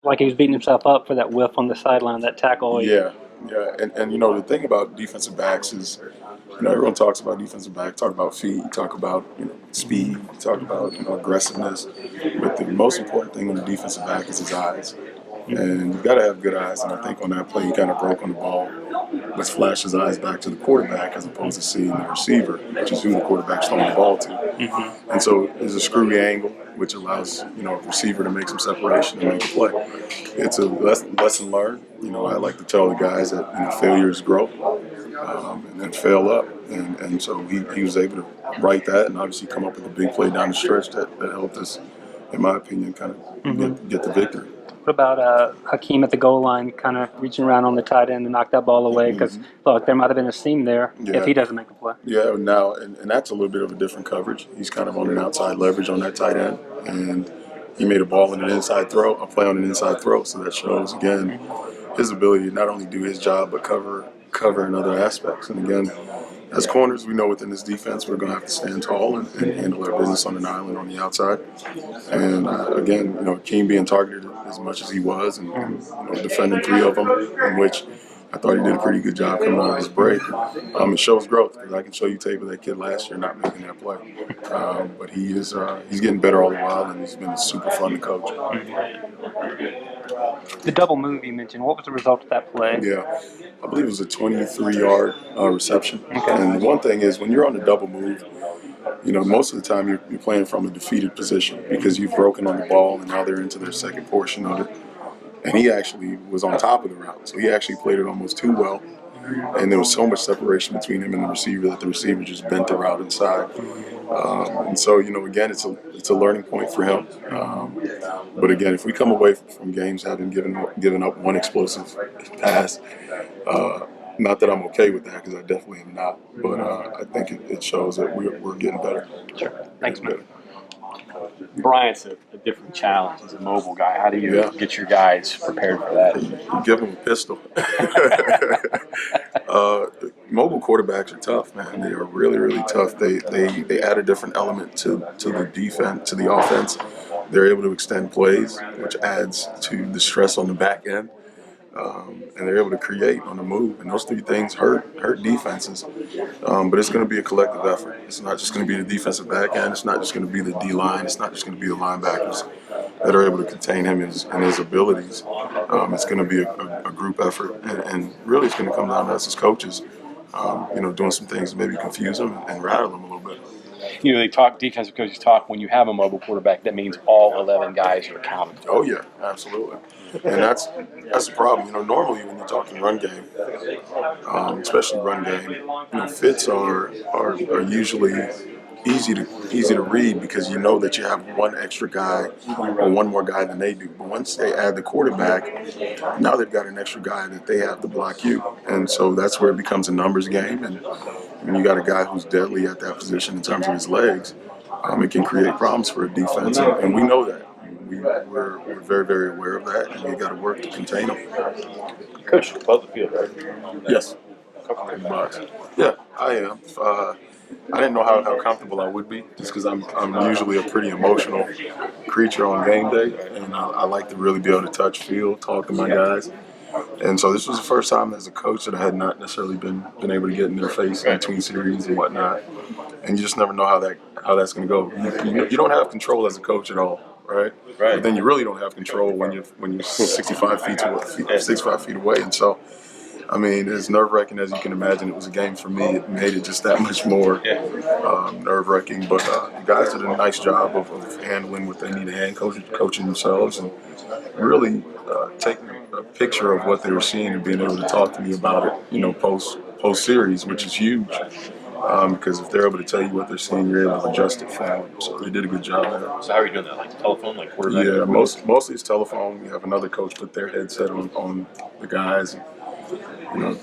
like he was beating himself up for that whiff on the sideline, that tackle. Yeah, yeah, and the thing about defensive backs is, everyone talks about defensive back, talk about feet, talk about speed, talk about aggressiveness, but the most important thing on the defensive back is his eyes. And you've got to have good eyes, and I think on that play he kind of broke on the ball, but flashed his eyes back to the quarterback as opposed to seeing the receiver, which is who the quarterback's throwing the ball to. And so there's a screwy angle, which allows a receiver to make some separation and make a play. It's a lesson learned. I like to tell the guys that failure is growth, and then fail up, and so he was able to write that and obviously come up with a big play down the stretch that helped us, in my opinion, kind of get the victory. What about Hakeem at the goal line, kind of reaching around on the tight end and knock that ball away? Because, look, there might have been a seam there if he doesn't make the play. Yeah, now, and that's a little bit of a different coverage. He's kind of on an outside leverage on that tight end, and he made a ball in an inside throw, a play on an inside throw, so that shows, again, his ability to not only do his job but cover in other aspects. And again, as corners, we know within this defense we're going to have to stand tall and handle our business on an island on the outside. And again, Hakeem being targeted as much as he was, and defending 3 of them, in which I thought he did a pretty good job coming out of his break. It shows growth, because I can show you tape of that kid last year not making that play. But he's getting better all the while, and he's been super fun to coach. The double move you mentioned, what was the result of that play? Yeah, I believe it was a 23-yard reception. Okay. And the one thing is, when you're on the double move, most of the time you're playing from a defeated position because you've broken on the ball and now they're into their second portion of it. And he actually was on top of the route, so he actually played it almost too well. And there was so much separation between him and the receiver that the receiver just bent the route inside. And so, again, it's a learning point for him. But again, if we come away from games having given up one explosive pass, not that I'm okay with that, because I definitely am not. But I think it shows that we're getting better. Sure. Thanks, man. Bryant's a different challenge. He's a mobile guy. How do you get your guys prepared for that? You give them a pistol. Mobile quarterbacks are tough, man. They are really, really tough. They add a different element to the defense, to the offense. They're able to extend plays, which adds to the stress on the back end. And they're able to create on the move, and those 3 things hurt defenses. But it's going to be a collective effort. It's not just going to be the defensive back end. It's not just going to be the D line. It's not just going to be the linebackers that are able to contain him and his abilities. It's going to be a group effort, and really it's going to come down to us as coaches, doing some things to maybe confuse them and rattle them a little bit. Defensive coaches talk, when you have a mobile quarterback, that means all 11 guys are accounted for. Oh, yeah, absolutely. And that's the problem. Normally when you're talking run game, especially run game, fits are usually easy to read, because you know that you have one extra guy or one more guy than they do. But once they add the quarterback, now they've got an extra guy that they have to block you. And so that's where it becomes a numbers game. And when you got a guy who's deadly at that position in terms of his legs, it can create problems for a defense. And we know that. We're very, very aware of that, and we got to work to contain them. Coach, above the field, right? Yes. Yeah, I am. I didn't know how comfortable I would be, just because I'm usually a pretty emotional creature on game day, and I like to really be able to touch, feel, talk to my guys. And so this was the first time as a coach that I had not necessarily been able to get in their face in between series and whatnot. And you just never know how that's going to go. You don't have control as a coach at all, right? But then you really don't have control when you're 65 feet away. And so, I mean, as nerve-wracking as you can imagine, it was a game for me. It made it just that much more nerve-wracking. But the guys did a nice job of handling what they need to hand, coaching themselves, and really taking a picture of what they were seeing and being able to talk to me about it, post-series, which is huge. Because if they're able to tell you what they're seeing, you're able to adjust it for them. So they did a good job there. So how are you doing that? Like telephone, like quarterback? Yeah, mostly it's telephone. We have another coach put their headset on the guys.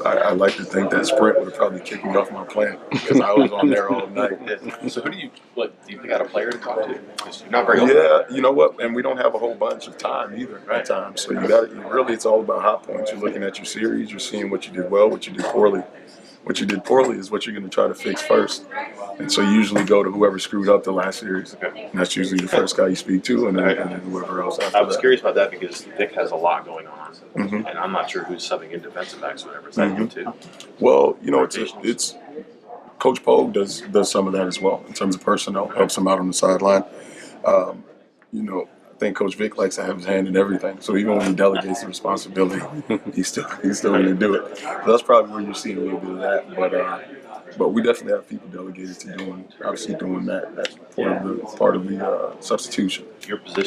I like to think that Sprint would have probably kicked me off my plan, because I was on there all night. So who do you got a player to talk to? You're not very open. Yeah, you know what? And we don't have a whole bunch of time either at times. So really it's all about hot points. You're looking at your series. You're seeing what you did well, what you did poorly. what you did poorly is what you're going to try to fix first. And so you usually go to whoever screwed up the last series. Okay. And that's usually the first guy you speak to, and then whoever else after I was that. curious about that because Vic has a lot going on, Mhm. and I'm not sure who's subbing in defensive backs or whatever. Is that you too? Well, you know, Rotations. it's Coach Pogue does some of that as well in terms of personnel, helps him out on the sideline. You know, I think Coach Vic likes to have his hand in everything. So even when he delegates the responsibility, he's still going to do it. So that's probably where you're seeing a little bit of that. But we definitely have people delegated to doing that. That's part of the substitution. Your position.